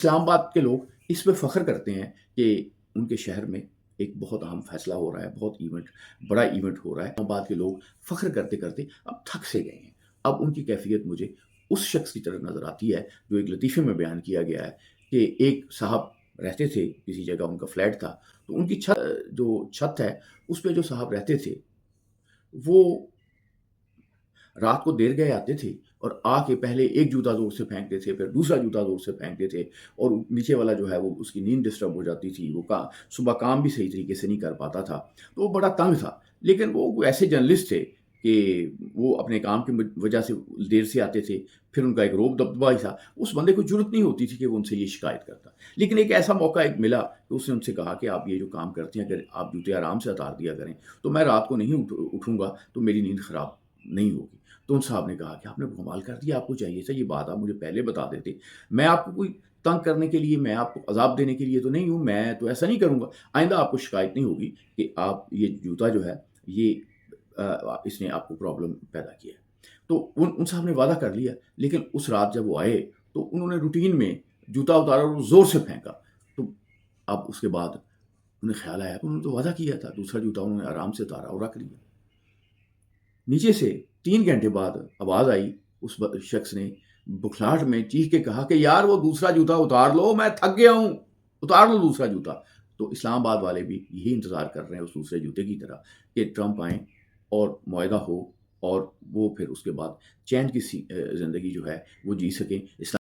اسلام آباد کے لوگ اس پہ فخر کرتے ہیں کہ ان کے شہر میں ایک بہت اہم فیصلہ ہو رہا ہے، بہت بڑا ایونٹ ہو رہا ہے۔ اسلام آباد کے لوگ فخر کرتے کرتے اب تھک سے گئے ہیں۔ اب ان کی کیفیت مجھے اس شخص کی طرح نظر آتی ہے جو ایک لطیفے میں بیان کیا گیا ہے کہ ایک صاحب رہتے تھے کسی جگہ، ان کا فلیٹ تھا، تو ان کی چھت ہے، اس پہ جو صاحب رہتے تھے وہ رات کو دیر گئے آتے تھے اور آ کے پہلے ایک جوتا زور سے پھینکتے تھے، پھر دوسرا جوتا زور سے پھینکتے تھے، اور نیچے والا جو ہے وہ اس کی نیند ڈسٹرب ہو جاتی تھی، وہ صبح کام بھی صحیح طریقے سے نہیں کر پاتا تھا، تو وہ بڑا تنگ تھا۔ لیکن وہ ایسے جرنلسٹ تھے کہ وہ اپنے کام کی وجہ سے دیر سے آتے تھے، پھر ان کا ایک روب دبدبا ہی تھا، اس بندے کو جرت نہیں ہوتی تھی کہ وہ ان سے یہ شکایت کرتا۔ لیکن ایک ایسا موقع ملا کہ اس نے ان سے کہا کہ آپ یہ جو کام کرتے ہیں اگر آپ جوتے آرام سے اتار دیا کریں تو میں رات کو نہیں اٹھوں گا تو میری نیند خراب نہیں ہوگی۔ تو ان صاحب نے کہا کہ آپ نے کمال کر دیا، آپ کو چاہیے تھا یہ بات آپ مجھے پہلے بتا دیتے، میں آپ کو کوئی تنگ کرنے کے لیے، میں آپ کو عذاب دینے کے لیے تو نہیں ہوں، میں تو ایسا نہیں کروں گا، آئندہ آپ کو شکایت نہیں ہوگی کہ آپ یہ جوتا جو ہے یہ اس نے آپ کو پرابلم پیدا کیا ہے۔ تو ان صاحب نے وعدہ کر لیا، لیکن اس رات جب وہ آئے تو انہوں نے روٹین میں جوتا اتارا اور زور سے پھینکا، تو اب اس کے بعد انہیں خیال آیا کہ انہوں نے تو وعدہ کیا تھا، دوسرا جوتا انہوں نے آرام سے اتارا اور رکھ لیا۔ نیچے سے 3 گھنٹے بعد آواز آئی، اس شخص نے بکھلاہٹ میں چیخ کے کہا کہ یار وہ دوسرا جوتا اتار لو، میں تھک گیا ہوں، اتار لو دوسرا جوتا۔ تو اسلام آباد والے بھی یہی انتظار کر رہے ہیں اس دوسرے جوتے کی طرح کہ ٹرمپ آئیں اور معاہدہ ہو اور وہ پھر اس کے بعد چین کی زندگی جو ہے وہ جی سکیں۔